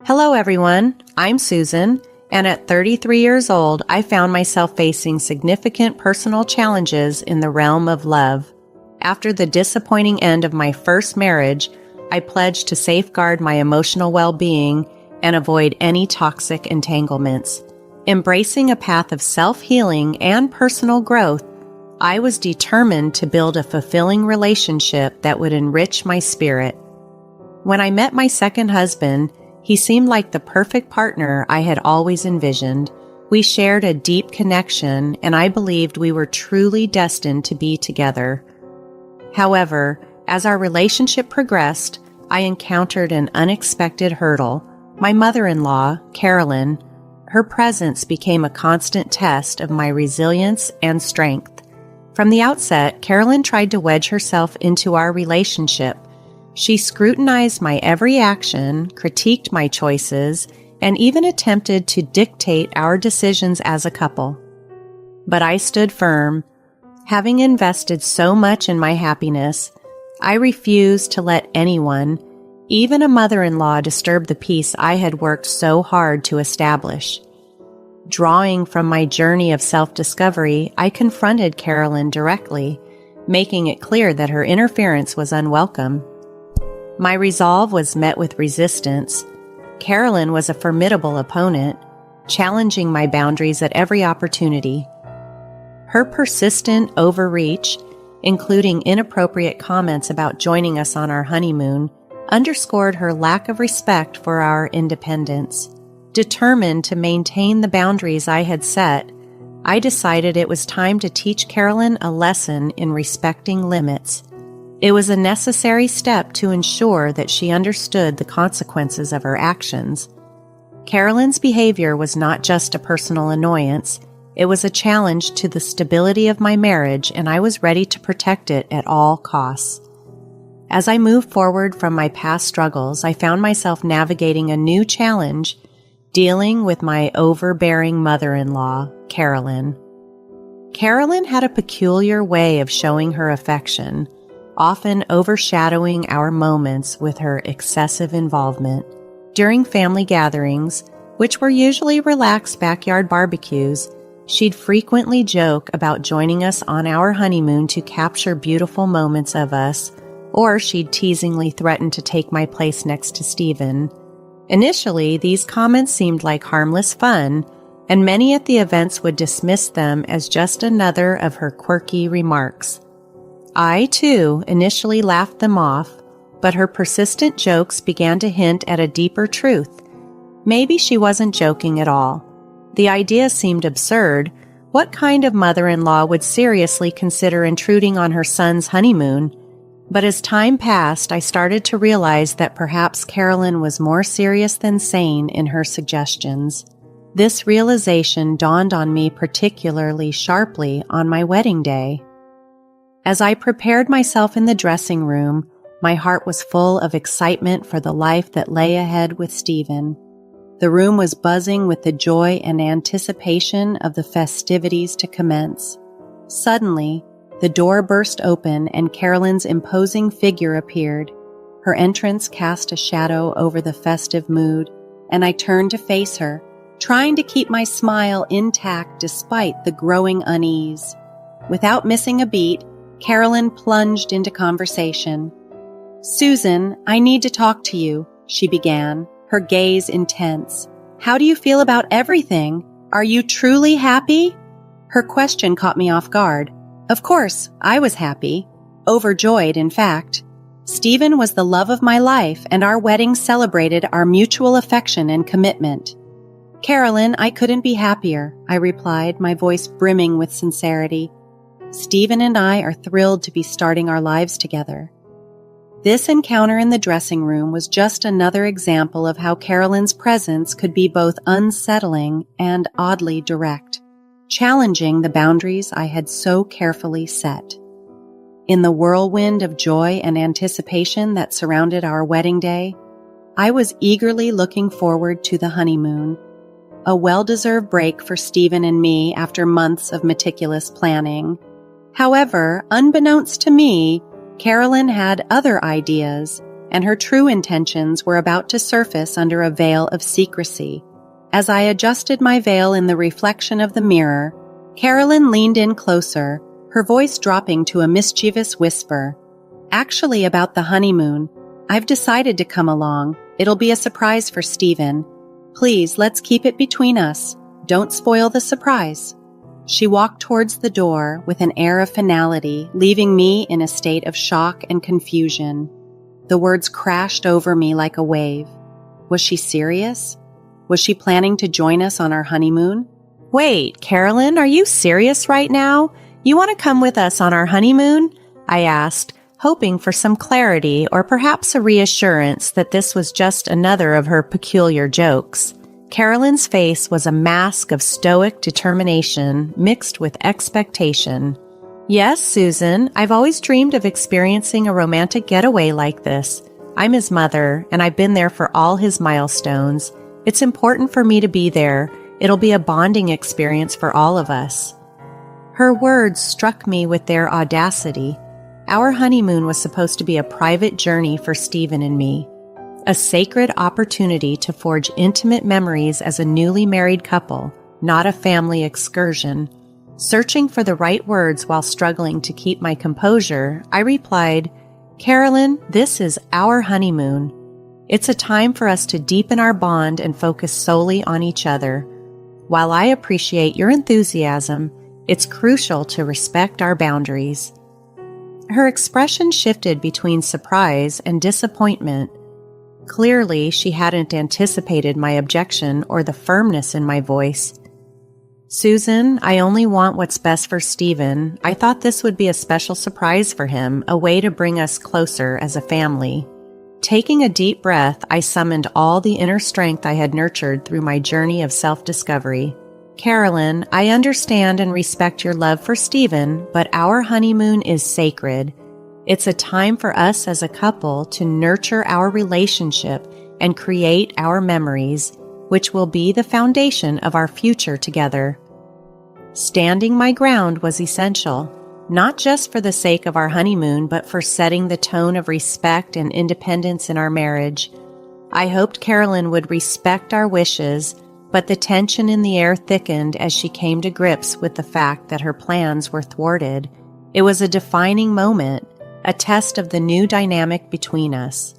Hello, everyone. I'm Susan, and at 33 years old, I found myself facing significant personal challenges in the realm of love. After the disappointing end of my first marriage, I pledged to safeguard my emotional well-being and avoid any toxic entanglements. Embracing a path of self-healing and personal growth, I was determined to build a fulfilling relationship that would enrich my spirit. When I met my second husband, he seemed like the perfect partner I had always envisioned. We shared a deep connection, and I believed we were truly destined to be together. However, as our relationship progressed, I encountered an unexpected hurdle. My mother-in-law, Carolyn, her presence became a constant test of my resilience and strength. From the outset, Carolyn tried to wedge herself into our relationship. She scrutinized my every action, critiqued my choices, and even attempted to dictate our decisions as a couple. But I stood firm. Having invested so much in my happiness, I refused to let anyone, even a mother-in-law, disturb the peace I had worked so hard to establish. Drawing from my journey of self-discovery, I confronted Carolyn directly, making it clear that her interference was unwelcome. My resolve was met with resistance. Carolyn was a formidable opponent, challenging my boundaries at every opportunity. Her persistent overreach, including inappropriate comments about joining us on our honeymoon, underscored her lack of respect for our independence. Determined to maintain the boundaries I had set, I decided it was time to teach Carolyn a lesson in respecting limits. It was a necessary step to ensure that she understood the consequences of her actions. Carolyn's behavior was not just a personal annoyance, it was a challenge to the stability of my marriage, and I was ready to protect it at all costs. As I moved forward from my past struggles, I found myself navigating a new challenge, dealing with my overbearing mother-in-law, Carolyn. Carolyn had a peculiar way of showing her affection, often overshadowing our moments with her excessive involvement. During family gatherings, which were usually relaxed backyard barbecues, she'd frequently joke about joining us on our honeymoon to capture beautiful moments of us, or she'd teasingly threaten to take my place next to Stephen. Initially, these comments seemed like harmless fun, and many at the events would dismiss them as just another of her quirky remarks. I, too, initially laughed them off, but her persistent jokes began to hint at a deeper truth. Maybe she wasn't joking at all. The idea seemed absurd. What kind of mother-in-law would seriously consider intruding on her son's honeymoon? But as time passed, I started to realize that perhaps Carolyn was more serious than sane in her suggestions. This realization dawned on me particularly sharply on my wedding day. As I prepared myself in the dressing room, my heart was full of excitement for the life that lay ahead with Stephen. The room was buzzing with the joy and anticipation of the festivities to commence. Suddenly, the door burst open and Carolyn's imposing figure appeared. Her entrance cast a shadow over the festive mood, and I turned to face her, trying to keep my smile intact despite the growing unease. Without missing a beat, Carolyn plunged into conversation. "Susan, I need to talk to you," she began, her gaze intense. "How do you feel about everything? Are you truly happy?" Her question caught me off guard. Of course, I was happy. Overjoyed, in fact. Stephen was the love of my life, and our wedding celebrated our mutual affection and commitment. "Carolyn, I couldn't be happier," I replied, my voice brimming with sincerity. "Stephen and I are thrilled to be starting our lives together." This encounter in the dressing room was just another example of how Carolyn's presence could be both unsettling and oddly direct, challenging the boundaries I had so carefully set. In the whirlwind of joy and anticipation that surrounded our wedding day, I was eagerly looking forward to the honeymoon, a well-deserved break for Stephen and me after months of meticulous planning. However, unbeknownst to me, Carolyn had other ideas, and her true intentions were about to surface under a veil of secrecy. As I adjusted my veil in the reflection of the mirror, Carolyn leaned in closer, her voice dropping to a mischievous whisper. "Actually, about the honeymoon. I've decided to come along. It'll be a surprise for Stephen. Please, let's keep it between us. Don't spoil the surprise." She walked towards the door with an air of finality, leaving me in a state of shock and confusion. The words crashed over me like a wave. Was she serious? Was she planning to join us on our honeymoon? "Wait, Carolyn, are you serious right now? You want to come with us on our honeymoon?" I asked, hoping for some clarity or perhaps a reassurance that this was just another of her peculiar jokes. Carolyn's face was a mask of stoic determination mixed with expectation. "Yes, Susan, I've always dreamed of experiencing a romantic getaway like this. I'm his mother, and I've been there for all his milestones. It's important for me to be there. It'll be a bonding experience for all of us." Her words struck me with their audacity. Our honeymoon was supposed to be a private journey for Stephen and me, a sacred opportunity to forge intimate memories as a newly married couple, not a family excursion. Searching for the right words while struggling to keep my composure, I replied, "Carolyn, this is our honeymoon. It's a time for us to deepen our bond and focus solely on each other. While I appreciate your enthusiasm, it's crucial to respect our boundaries." Her expression shifted between surprise and disappointment. Clearly, she hadn't anticipated my objection or the firmness in my voice. "Susan, I only want what's best for Stephen. I thought this would be a special surprise for him, a way to bring us closer as a family." Taking a deep breath, I summoned all the inner strength I had nurtured through my journey of self-discovery. "Carolyn, I understand and respect your love for Stephen, but our honeymoon is sacred. It's a time for us as a couple to nurture our relationship and create our memories, which will be the foundation of our future together." Standing my ground was essential, not just for the sake of our honeymoon, but for setting the tone of respect and independence in our marriage. I hoped Carolyn would respect our wishes, but the tension in the air thickened as she came to grips with the fact that her plans were thwarted. It was a defining moment, a test of the new dynamic between us.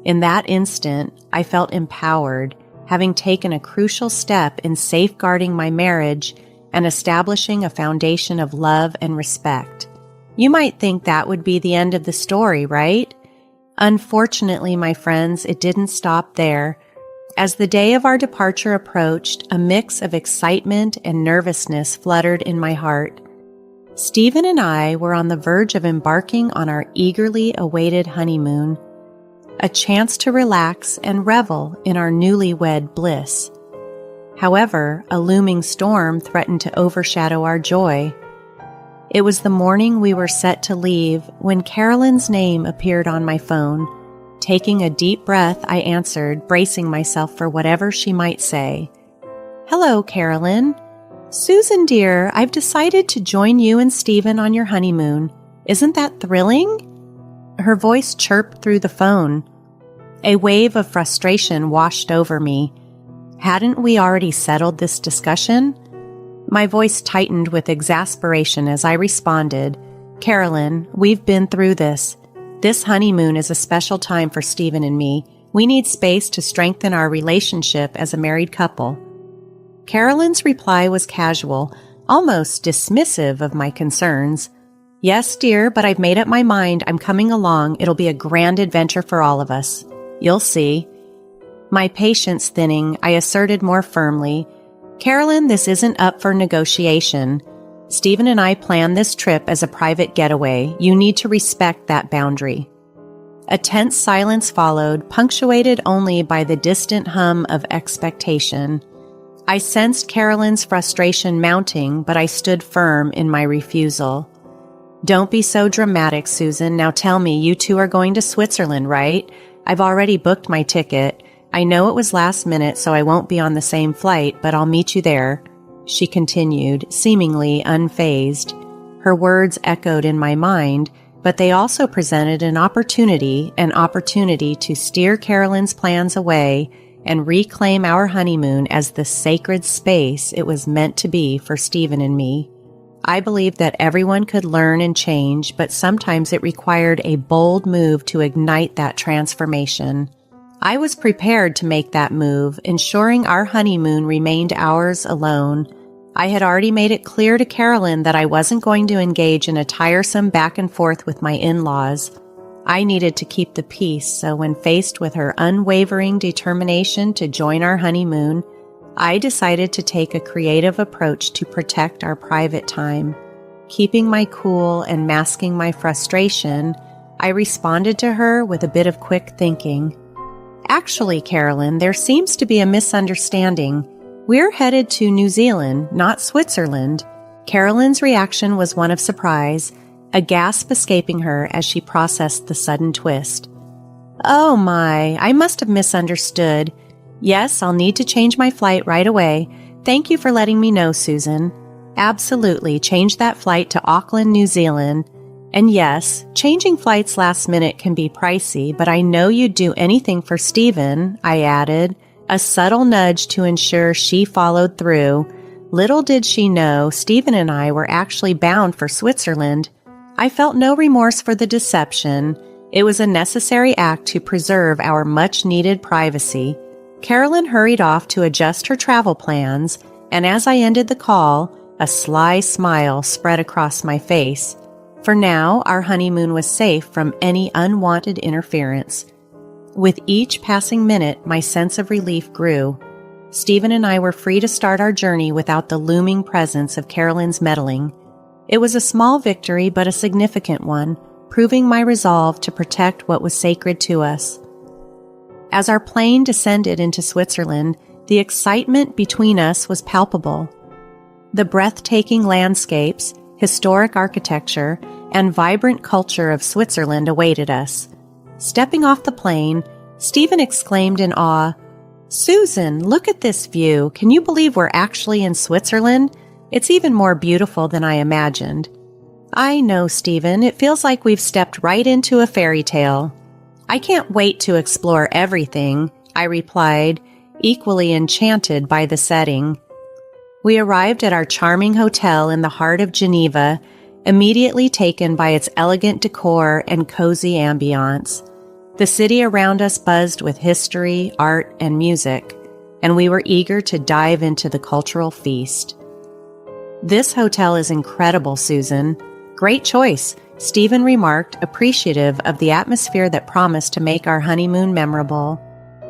In that instant, I felt empowered, having taken a crucial step in safeguarding my marriage and establishing a foundation of love and respect. You might think that would be the end of the story, right? Unfortunately, my friends, it didn't stop there. As the day of our departure approached, a mix of excitement and nervousness fluttered in my heart. Stephen and I were on the verge of embarking on our eagerly awaited honeymoon, a chance to relax and revel in our newlywed bliss. However, a looming storm threatened to overshadow our joy. It was the morning we were set to leave when Carolyn's name appeared on my phone. Taking a deep breath, I answered, bracing myself for whatever she might say. "Hello, Carolyn. Susan, dear, I've decided to join you and Stephen on your honeymoon. Isn't that thrilling?" Her voice chirped through the phone. A wave of frustration washed over me. Hadn't we already settled this discussion? My voice tightened with exasperation as I responded, "Carolyn, we've been through this. This honeymoon is a special time for Stephen and me. We need space to strengthen our relationship as a married couple." Carolyn's reply was casual, almost dismissive of my concerns. "Yes, dear, but I've made up my mind. I'm coming along. It'll be a grand adventure for all of us. You'll see." My patience thinning, I asserted more firmly, "Carolyn, this isn't up for negotiation. Stephen and I planned this trip as a private getaway. You need to respect that boundary." A tense silence followed, punctuated only by the distant hum of expectation. I sensed Carolyn's frustration mounting, but I stood firm in my refusal. "Don't be so dramatic, Susan. Now tell me, you two are going to Switzerland, right? I've already booked my ticket. I know it was last minute, so I won't be on the same flight, but I'll meet you there," she continued, seemingly unfazed. Her words echoed in my mind, but they also presented an opportunity to steer Carolyn's plans away and reclaim our honeymoon as the sacred space it was meant to be for Stephen and me. I believe that everyone could learn and change, but sometimes it required a bold move to ignite that transformation. I was prepared to make that move, ensuring our honeymoon remained ours alone. I had already made it clear to Carolyn that I wasn't going to engage in a tiresome back and forth with my in-laws. I needed to keep the peace, so when faced with her unwavering determination to join our honeymoon, I decided to take a creative approach to protect our private time. Keeping my cool and masking my frustration, I responded to her with a bit of quick thinking. Actually, Carolyn, there seems to be a misunderstanding. We're headed to New Zealand, not Switzerland. Carolyn's reaction was one of surprise, a gasp escaping her as she processed the sudden twist. Oh my, I must have misunderstood. Yes, I'll need to change my flight right away. Thank you for letting me know, Susan. Absolutely, change that flight to Auckland, New Zealand. And yes, changing flights last minute can be pricey, but I know you'd do anything for Stephen, I added, a subtle nudge to ensure she followed through. Little did she know, Stephen and I were actually bound for Switzerland. I felt no remorse for the deception. It was a necessary act to preserve our much-needed privacy. Carolyn hurried off to adjust her travel plans, and as I ended the call, a sly smile spread across my face. For now, our honeymoon was safe from any unwanted interference. With each passing minute, my sense of relief grew. Stephen and I were free to start our journey without the looming presence of Carolyn's meddling. It was a small victory, but a significant one, proving my resolve to protect what was sacred to us. As our plane descended into Switzerland, the excitement between us was palpable. The breathtaking landscapes, historic architecture, and vibrant culture of Switzerland awaited us. Stepping off the plane, Stephen exclaimed in awe, "Susan, look at this view. Can you believe we're actually in Switzerland? It's even more beautiful than I imagined." I know, Stephen. It feels like we've stepped right into a fairy tale. I can't wait to explore everything, I replied, equally enchanted by the setting. We arrived at our charming hotel in the heart of Geneva, immediately taken by its elegant decor and cozy ambiance. The city around us buzzed with history, art, and music, and we were eager to dive into the cultural feast. This hotel is incredible, Susan. Great choice, Stephen remarked, appreciative of the atmosphere that promised to make our honeymoon memorable.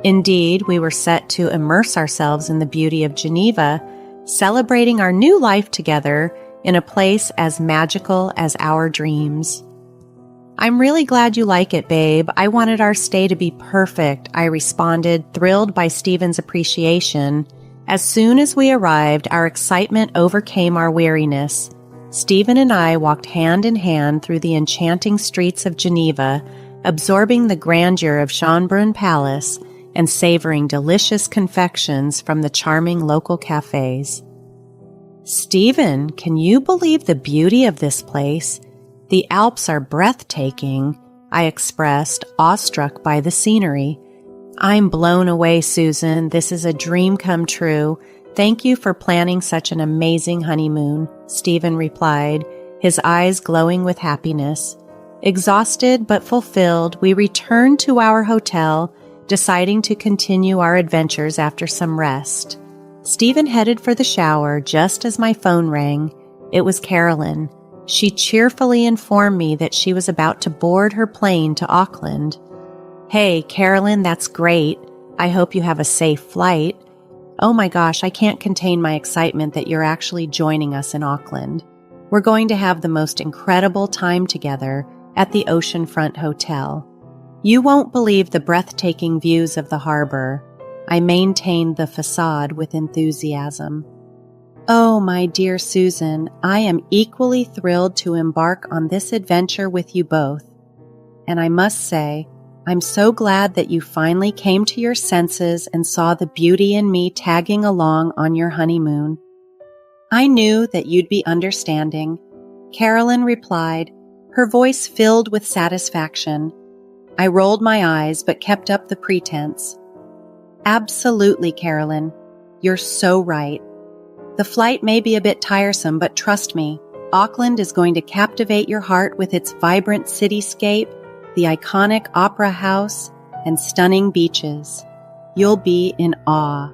Indeed, we were set to immerse ourselves in the beauty of Geneva, celebrating our new life together in a place as magical as our dreams. I'm really glad you like it, babe. I wanted our stay to be perfect, I responded, thrilled by Stephen's appreciation. As soon as we arrived, our excitement overcame our weariness. Stephen and I walked hand in hand through the enchanting streets of Geneva, absorbing the grandeur of Schönbrunn Palace and savoring delicious confections from the charming local cafes. Stephen, can you believe the beauty of this place? The Alps are breathtaking, I expressed, awestruck by the scenery. I'm blown away, Susan. This is a dream come true. Thank you for planning such an amazing honeymoon, Stephen replied, his eyes glowing with happiness. Exhausted but fulfilled, we returned to our hotel, deciding to continue our adventures after some rest. Stephen headed for the shower just as my phone rang. It was Carolyn. She cheerfully informed me that she was about to board her plane to Auckland. Hey, Carolyn, that's great. I hope you have a safe flight. Oh my gosh, I can't contain my excitement that you're actually joining us in Auckland. We're going to have the most incredible time together at the Oceanfront Hotel. You won't believe the breathtaking views of the harbor. I maintained the facade with enthusiasm. Oh, my dear Susan, I am equally thrilled to embark on this adventure with you both. And I must say, I'm so glad that you finally came to your senses and saw the beauty in me tagging along on your honeymoon. I knew that you'd be understanding, Carolyn replied, her voice filled with satisfaction. I rolled my eyes but kept up the pretense. Absolutely, Carolyn. You're so right. The flight may be a bit tiresome, but trust me, Auckland is going to captivate your heart with its vibrant cityscape, the iconic opera house, and stunning beaches. You'll be in awe.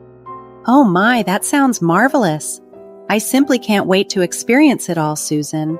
Oh my, that sounds marvelous. I simply can't wait to experience it all, Susan.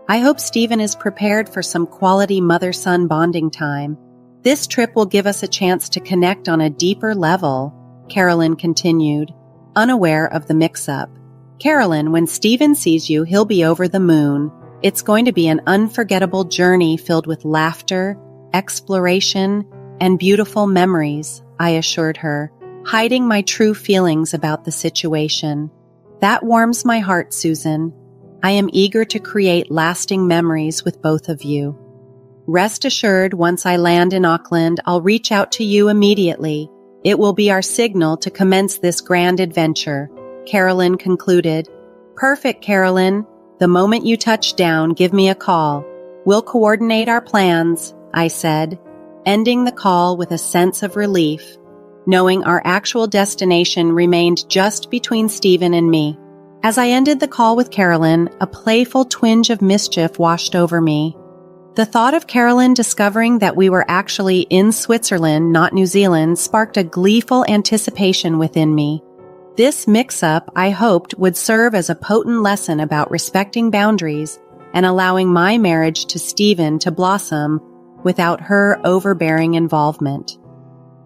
I hope Stephen is prepared for some quality mother-son bonding time. This trip will give us a chance to connect on a deeper level, Carolyn continued, unaware of the mix-up. Carolyn, when Stephen sees you, he'll be over the moon. It's going to be an unforgettable journey filled with laughter, exploration, and beautiful memories, I assured her, hiding my true feelings about the situation. That warms my heart, Susan. I am eager to create lasting memories with both of you. Rest assured, once I land in Auckland, I'll reach out to you immediately. It will be our signal to commence this grand adventure, Carolyn concluded. Perfect, Carolyn. The moment you touch down, give me a call. We'll coordinate our plans, I said, ending the call with a sense of relief, knowing our actual destination remained just between Stephen and me. As I ended the call with Carolyn, a playful twinge of mischief washed over me. The thought of Carolyn discovering that we were actually in Switzerland, not New Zealand, sparked a gleeful anticipation within me. This mix-up, I hoped, would serve as a potent lesson about respecting boundaries and allowing my marriage to Stephen to blossom without her overbearing involvement.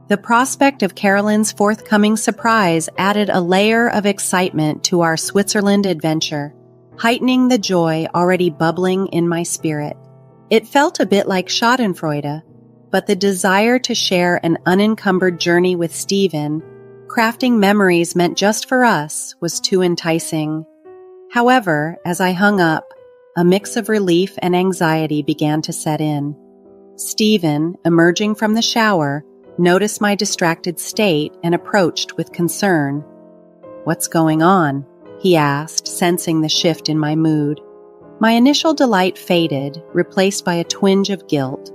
The prospect of Carolyn's forthcoming surprise added a layer of excitement to our Switzerland adventure, heightening the joy already bubbling in my spirit. It felt a bit like schadenfreude, but the desire to share an unencumbered journey with Stephen, crafting memories meant just for us, was too enticing. However, as I hung up, a mix of relief and anxiety began to set in. Stephen, emerging from the shower, noticed my distracted state and approached with concern. "What's going on?" he asked, sensing the shift in my mood. My initial delight faded, replaced by a twinge of guilt.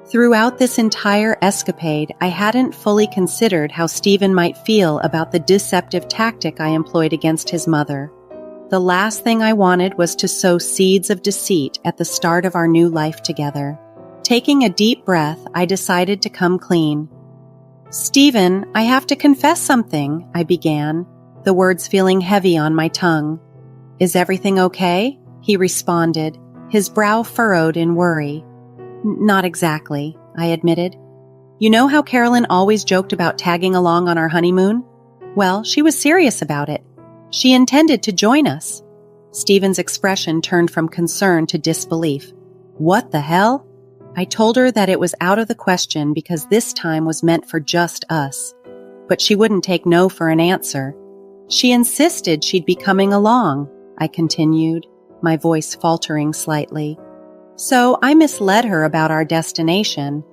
Throughout this entire escapade, I hadn't fully considered how Stephen might feel about the deceptive tactic I employed against his mother. The last thing I wanted was to sow seeds of deceit at the start of our new life together. Taking a deep breath, I decided to come clean. "Stephen, I have to confess something," I began, the words feeling heavy on my tongue. "Is everything okay?" he responded, his brow furrowed in worry. "Not exactly," I admitted. "You know how Carolyn always joked about tagging along on our honeymoon? Well, she was serious about it. She intended to join us." Stephen's expression turned from concern to disbelief. "What the hell?" I told her that it was out of the question because this time was meant for just us. But she wouldn't take no for an answer. She insisted she'd be coming along, I continued, my voice faltering slightly. So I misled her about our destination.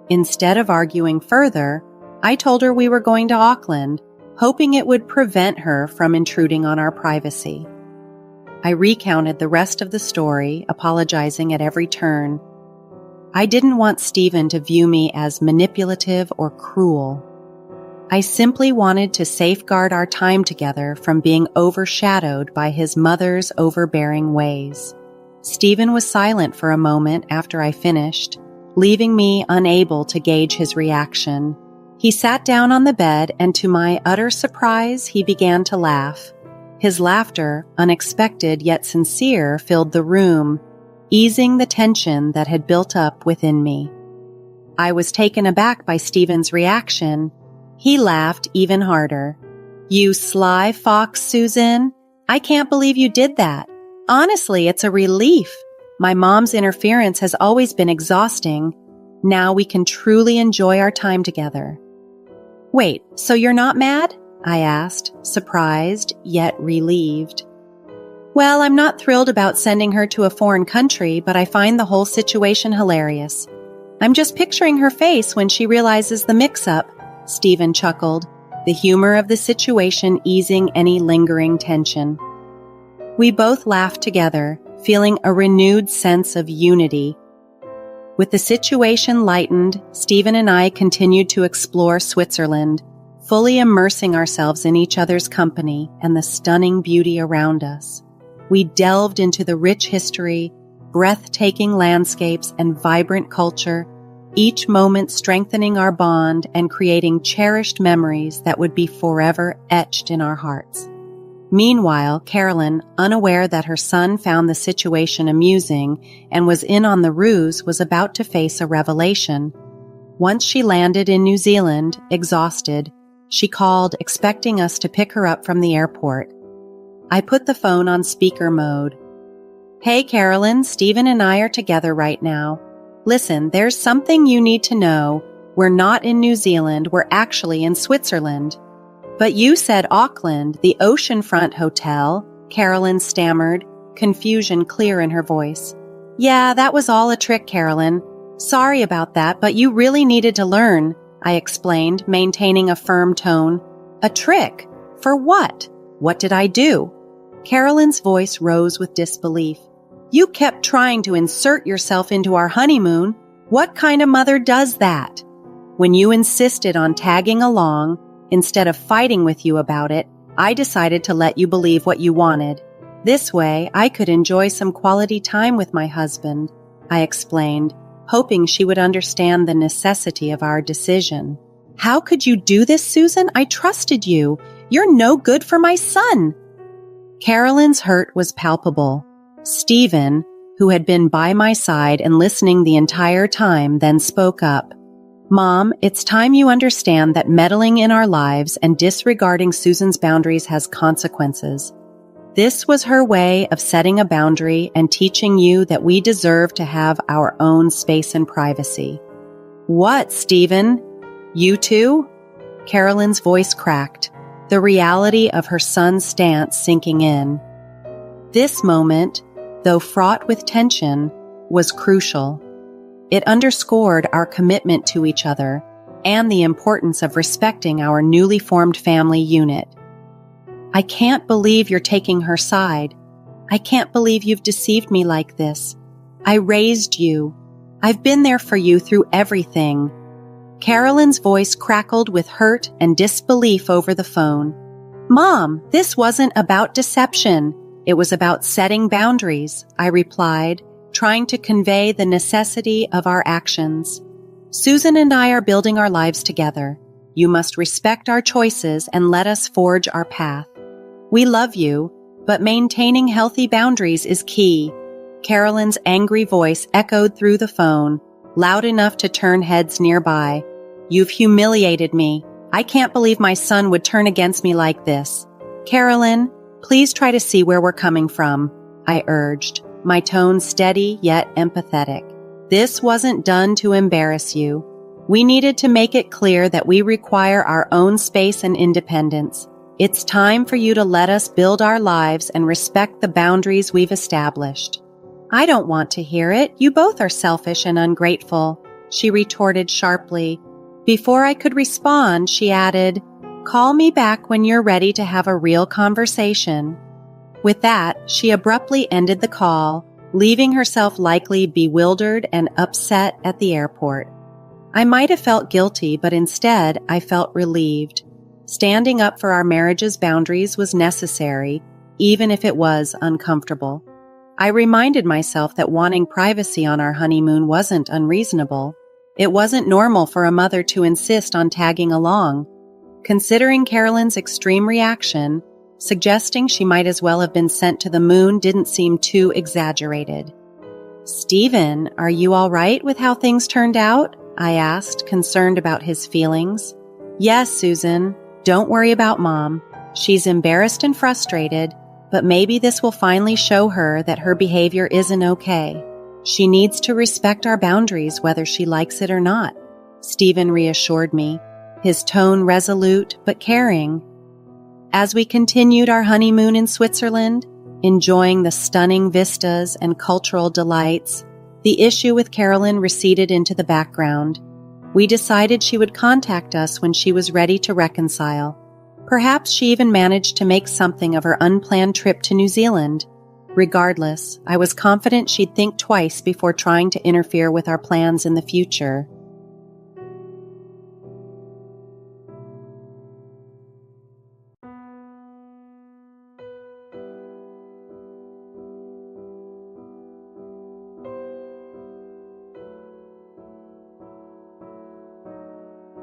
Instead of arguing further, I told her we were going to Auckland, hoping it would prevent her from intruding on our privacy. I recounted the rest of the story, apologizing at every turn. I didn't want Stephen to view me as manipulative or cruel. I simply wanted to safeguard our time together from being overshadowed by his mother's overbearing ways. Stephen was silent for a moment after I finished, leaving me unable to gauge his reaction. He sat down on the bed, and to my utter surprise, he began to laugh. His laughter, unexpected yet sincere, filled the room, easing the tension that had built up within me. I was taken aback by Stephen's reaction. He laughed even harder. "You sly fox, Susan. I can't believe you did that. Honestly, it's a relief. My mom's interference has always been exhausting. Now we can truly enjoy our time together." "Wait, so you're not mad?" I asked, surprised yet relieved. "Well, I'm not thrilled about sending her to a foreign country, but I find the whole situation hilarious. I'm just picturing her face when she realizes the mix-up," Stephen chuckled, the humor of the situation easing any lingering tension. We both laughed together, feeling a renewed sense of unity. With the situation lightened, Stephen and I continued to explore Switzerland, fully immersing ourselves in each other's company and the stunning beauty around us. We delved into the rich history, breathtaking landscapes, and vibrant culture, each moment strengthening our bond and creating cherished memories that would be forever etched in our hearts. Meanwhile, Carolyn, unaware that her son found the situation amusing and was in on the ruse, was about to face a revelation. Once she landed in New Zealand, exhausted, she called, expecting us to pick her up from the airport. I put the phone on speaker mode. "Hey, Carolyn, Stephen and I are together right now. Listen, there's something you need to know. We're not in New Zealand, we're actually in Switzerland." "But you said Auckland, the oceanfront hotel," Carolyn stammered, confusion clear in her voice. "Yeah, that was all a trick, Carolyn. Sorry about that, but you really needed to learn," I explained, maintaining a firm tone. "A trick? For what? What did I do?" Carolyn's voice rose with disbelief. "You kept trying to insert yourself into our honeymoon. What kind of mother does that? When you insisted on tagging along, instead of fighting with you about it, I decided to let you believe what you wanted. This way, I could enjoy some quality time with my husband," I explained, hoping she would understand the necessity of our decision. "How could you do this, Susan? I trusted you. You're no good for my son." Carolyn's hurt was palpable. Stephen, who had been by my side and listening the entire time, then spoke up. "Mom, it's time you understand that meddling in our lives and disregarding Susan's boundaries has consequences. This was her way of setting a boundary and teaching you that we deserve to have our own space and privacy." "What, Stephen? You too?" Carolyn's voice cracked, the reality of her son's stance sinking in. This moment, though fraught with tension, was crucial. It underscored our commitment to each other and the importance of respecting our newly formed family unit. "I can't believe you're taking her side. I can't believe you've deceived me like this. I raised you. I've been there for you through everything." Carolyn's voice crackled with hurt and disbelief over the phone. "Mom, this wasn't about deception. It was about setting boundaries," I replied, trying to convey the necessity of our actions. "Susan and I are building our lives together. You must respect our choices and let us forge our path. We love you, but maintaining healthy boundaries is key." Carolyn's angry voice echoed through the phone, loud enough to turn heads nearby. "You've humiliated me. I can't believe my son would turn against me like this." "Carolyn, please try to see where we're coming from," I urged, my tone steady yet empathetic. "This wasn't done to embarrass you. We needed to make it clear that we require our own space and independence. It's time for you to let us build our lives and respect the boundaries we've established." "I don't want to hear it. You both are selfish and ungrateful," she retorted sharply. Before I could respond, she added, "Call me back when you're ready to have a real conversation." With that, she abruptly ended the call, leaving herself likely bewildered and upset at the airport. I might have felt guilty, but instead I felt relieved. Standing up for our marriage's boundaries was necessary, even if it was uncomfortable. I reminded myself that wanting privacy on our honeymoon wasn't unreasonable. It wasn't normal for a mother to insist on tagging along. Considering Carolyn's extreme reaction, suggesting she might as well have been sent to the moon didn't seem too exaggerated. "Stephen, are you all right with how things turned out?" I asked, concerned about his feelings. "Yes, Susan. Don't worry about Mom. She's embarrassed and frustrated, but maybe this will finally show her that her behavior isn't okay. She needs to respect our boundaries whether she likes it or not," Stephen reassured me, his tone resolute but caring. As we continued our honeymoon in Switzerland, enjoying the stunning vistas and cultural delights, the issue with Carolyn receded into the background. We decided she would contact us when she was ready to reconcile. Perhaps she even managed to make something of her unplanned trip to New Zealand. Regardless, I was confident she'd think twice before trying to interfere with our plans in the future.